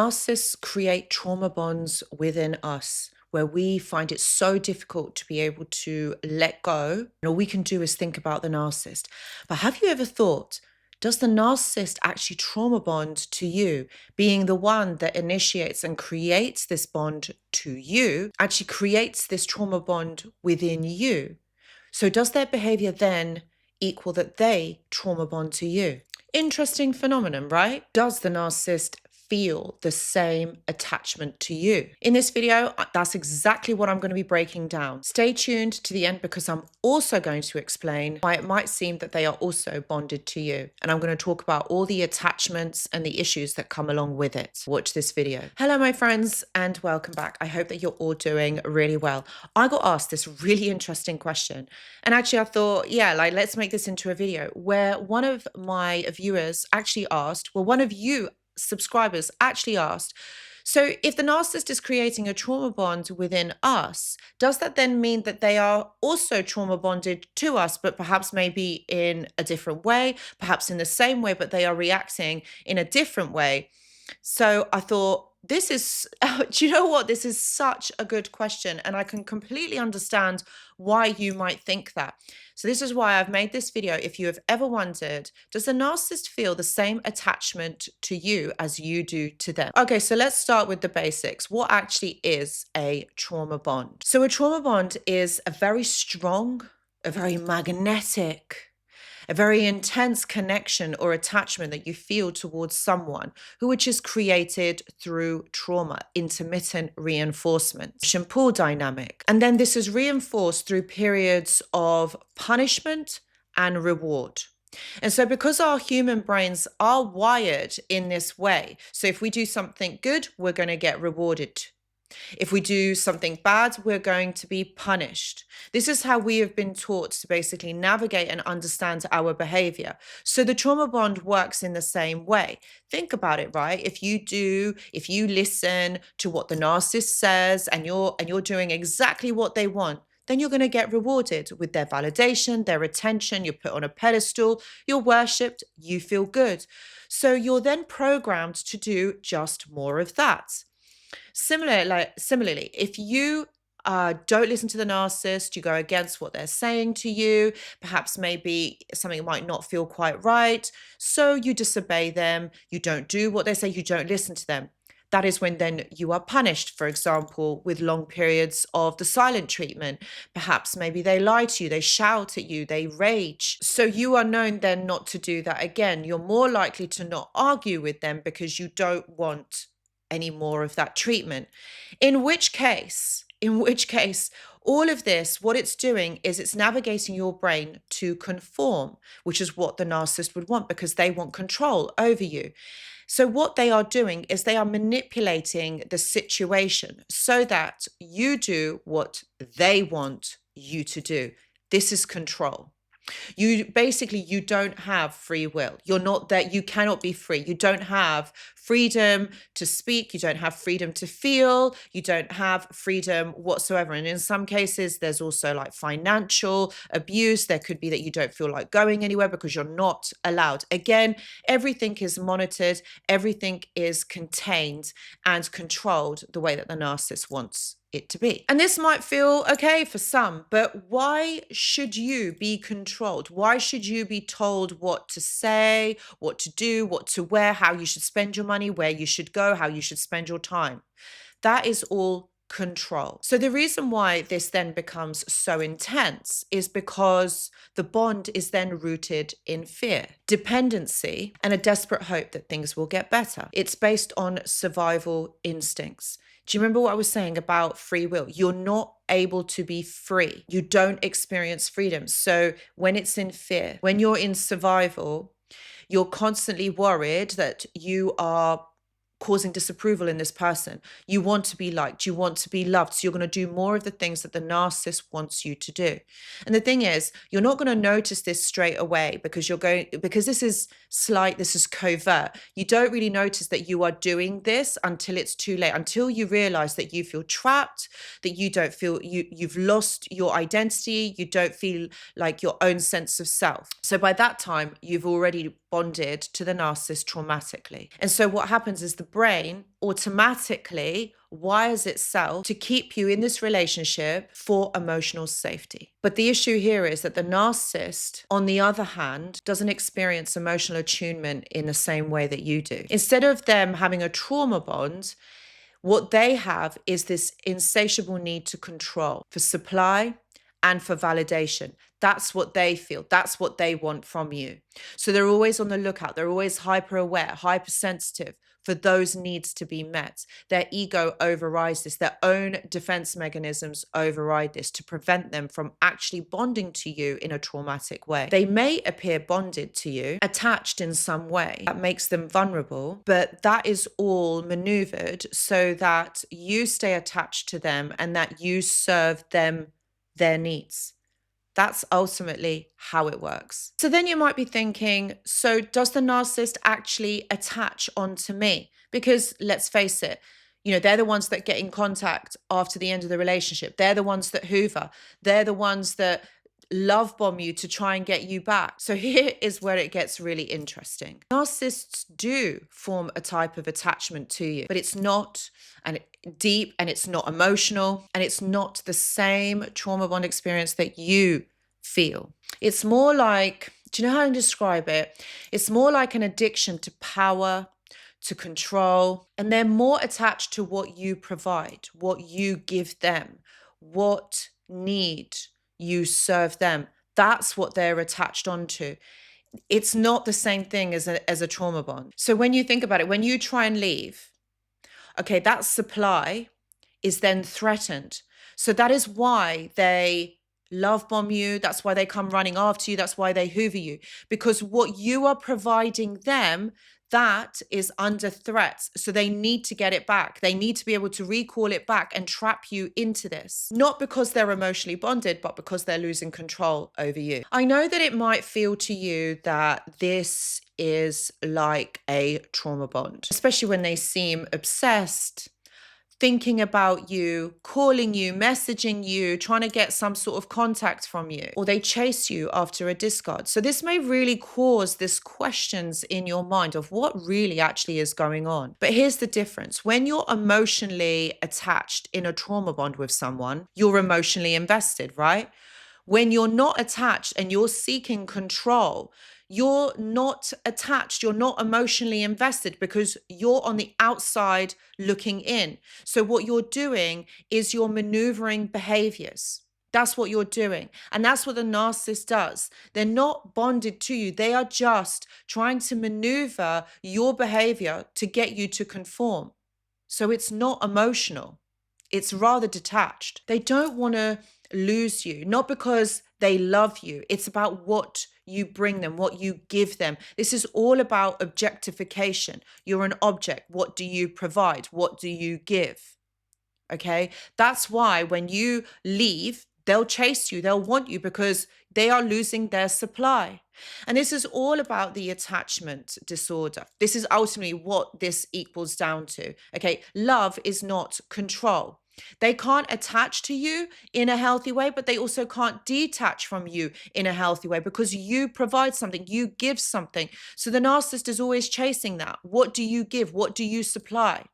Narcissists create trauma bonds within us where we find it so difficult to be able to let go. And all we can do is think about the narcissist. But have you ever thought, does the narcissist actually trauma bond to you? Being the one that initiates and creates this bond to you, actually creates this trauma bond within you. So does their behavior then equal that they trauma bond to you? Interesting phenomenon, right? Does the narcissist feel the same attachment to you? In this video, that's exactly what I'm going to be breaking down. Stay tuned to the end because I'm also going to explain why it might seem that they are also bonded to you. And I'm going to talk about all the attachments and the issues that come along with it. Watch this video. Hello, my friends, and welcome back. I hope that you're all doing really well. I got asked this really interesting question. And actually I thought, yeah, let's make this into a video where one of my viewers actually asked, well, one of you subscribers actually asked, so if the narcissist is creating a trauma bond within us, does that then mean that they are also trauma bonded to us, but perhaps maybe in a different way, perhaps in the same way, but they are reacting in a different way? So I thought, this is, do you know what? This is such a good question. And I can completely understand why you might think that. So this is why I've made this video. If you have ever wondered, does the narcissist feel the same attachment to you as you do to them? Okay, so let's start with the basics. What actually is a trauma bond? So a trauma bond is a very strong, a very magnetic, a very intense connection or attachment that you feel towards someone which is created through trauma, intermittent reinforcement, push and pull dynamic. And then this is reinforced through periods of punishment and reward. And so because our human brains are wired in this way, so if we do something good, we're going to get rewarded. If we do something bad, we're going to be punished. This is how we have been taught to basically navigate and understand our behavior. So the trauma bond works in the same way. Think about it, right? If you listen to what the narcissist says and you're doing exactly what they want, then you're going to get rewarded with their validation, their attention, you're put on a pedestal, you're worshipped, you feel good. So you're then programmed to do just more of that. Similarly, if you don't listen to the narcissist, you go against what they're saying to you, perhaps maybe something might not feel quite right, so you disobey them, you don't do what they say, you don't listen to them. That is when then you are punished, for example, with long periods of the silent treatment. Perhaps maybe they lie to you, they shout at you, they rage. So you are known then not to do that again. You're more likely to not argue with them because you don't want any more of that treatment. In which case, all of this, what it's doing is it's navigating your brain to conform, which is what the narcissist would want because they want control over you. So what they are doing is they are manipulating the situation so that you do what they want you to do. This is control. You don't have free will. You're not that. You cannot be free. You don't have freedom to speak. You don't have freedom to feel. You don't have freedom whatsoever. And in some cases, there's also like financial abuse. There could be that you don't feel like going anywhere because you're not allowed. Again, everything is monitored. Everything is contained and controlled the way that the narcissist wants it to be. And this might feel okay for some, but why should you be controlled? Why should you be told what to say, what to do, what to wear, how you should spend your money, where you should go, how you should spend your time? That is all control. So the reason why this then becomes so intense is because the bond is then rooted in fear, dependency, and a desperate hope that things will get better. It's based on survival instincts. Do you remember what I was saying about free will? You're not able to be free. You don't experience freedom. So when it's in fear, when you're in survival, you're constantly worried that you are causing disapproval in this person. You want to be liked, you want to be loved. So you're going to do more of the things that the narcissist wants you to do. And the thing is, you're not going to notice this straight away because this is covert. You don't really notice that you are doing this until it's too late, until you realize that you feel trapped, that you don't feel, you've lost your identity, you don't feel like your own sense of self. So by that time, you've already bonded to the narcissist traumatically. And so what happens is the brain automatically wires itself to keep you in this relationship for emotional safety. But the issue here is that the narcissist, on the other hand, doesn't experience emotional attunement in the same way that you do. Instead of them having a trauma bond, what they have is this insatiable need to control, for supply and for validation. That's what they feel. That's what they want from you. So they're always on the lookout. They're always hyper aware, hypersensitive for those needs to be met. Their ego overrides this. Their own defense mechanisms override this to prevent them from actually bonding to you in a traumatic way. They may appear bonded to you, attached in some way that makes them vulnerable, but that is all maneuvered so that you stay attached to them and that you serve them their needs. That's ultimately how it works. So then you might be thinking, so does the narcissist actually attach onto me? Because let's face it, they're the ones that get in contact after the end of the relationship. They're the ones that hoover. They're the ones that love bomb you to try and get you back. So here is where it gets really interesting. Narcissists do form a type of attachment to you, but it's not deep, and it's not emotional, and it's not the same trauma bond experience that you feel. It's more like, do you know how to describe it? It's more like an addiction to power, to control, and they're more attached to what you provide, what you give them, what need you serve them. That's what they're attached onto. It's not the same thing as a trauma bond. So when you think about it, when you try and leave, okay, that supply is then threatened. So that is why they love bomb you. That's why they come running after you. That's why they hoover you. Because what you are providing them, that is under threat. So they need to get it back. They need to be able to recall it back and trap you into this. Not because they're emotionally bonded, but because they're losing control over you. I know that it might feel to you that this is like a trauma bond, especially when they seem obsessed, thinking about you, calling you, messaging you, trying to get some sort of contact from you, or they chase you after a discard. So this may really cause this questions in your mind of what really actually is going on. But here's the difference. When you're emotionally attached in a trauma bond with someone, you're emotionally invested, right? When you're not attached and you're seeking control, you're not attached, you're not emotionally invested because you're on the outside looking in. So what you're doing is you're maneuvering behaviors. That's what you're doing. And that's what the narcissist does. They're not bonded to you. They are just trying to maneuver your behavior to get you to conform. So it's not emotional. It's rather detached. They don't want to lose you, not because they love you. It's about what you bring them, what you give them. This is all about objectification. You're an object. What do you provide? What do you give? Okay. That's why when you leave, they'll chase you. They'll want you because they are losing their supply. And this is all about the attachment disorder. This is ultimately what this equals down to. Okay. Love is not control. They can't attach to you in a healthy way, but they also can't detach from you in a healthy way because you provide something, you give something. So the narcissist is always chasing that. What do you give? What do you supply?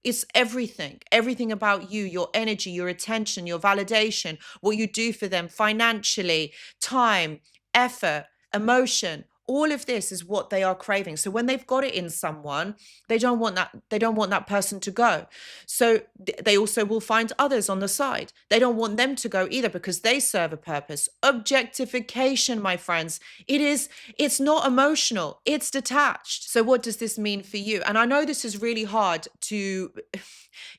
It's everything about you, your energy, your attention, your validation, what you do for them financially, time, effort, emotion. All of this is what they are craving. So when they've got it in someone, they don't want that person to go. So they also will find others on the side. They don't want them to go either because they serve a purpose. Objectification, my friends. It's not emotional. It's detached. So what does this mean for you? And I know this is really hard to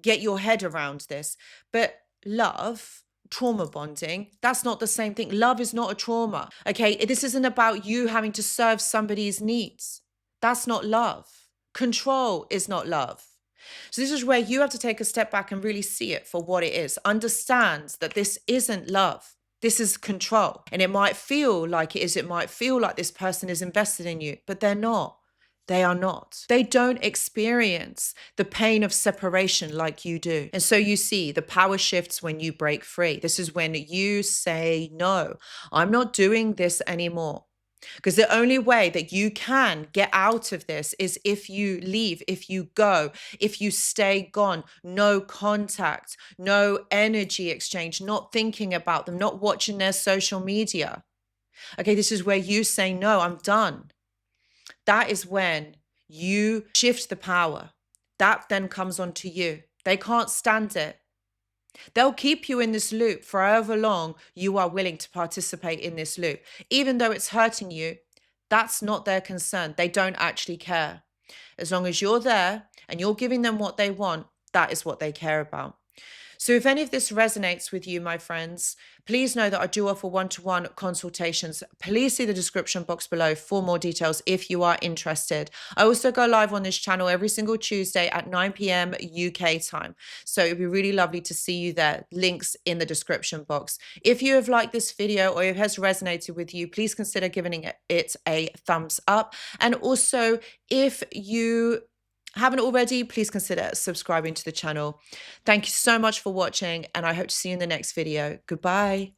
get your head around this, but love, trauma bonding, that's not the same thing. Love is not a trauma. Okay. This isn't about you having to serve somebody's needs. That's not love. Control is not love. So this is where you have to take a step back and really see it for what it is. Understand that this isn't love. This is control. And it might feel like it is. It might feel like this person is invested in you, but they're not. They are not. They don't experience the pain of separation like you do. And so you see the power shifts when you break free. This is when you say, no, I'm not doing this anymore. Because the only way that you can get out of this is if you leave, if you go, if you stay gone, no contact, no energy exchange, not thinking about them, not watching their social media. Okay, this is where you say, no, I'm done. That is when you shift the power. That then comes onto you. They can't stand it. They'll keep you in this loop for however long you are willing to participate in this loop. Even though it's hurting you, that's not their concern. They don't actually care. As long as you're there and you're giving them what they want, that is what they care about. So if any of this resonates with you, my friends, please know that I do offer one-to-one consultations. Please see the description box below for more details if you are interested. I also go live on this channel every single Tuesday at 9 p.m. UK time. So it'd be really lovely to see you there. Links in the description box. If you have liked this video or it has resonated with you, please consider giving it a thumbs up. And also, if you haven't already, please consider subscribing to the channel. Thank you so much for watching, and I hope to see you in the next video. Goodbye.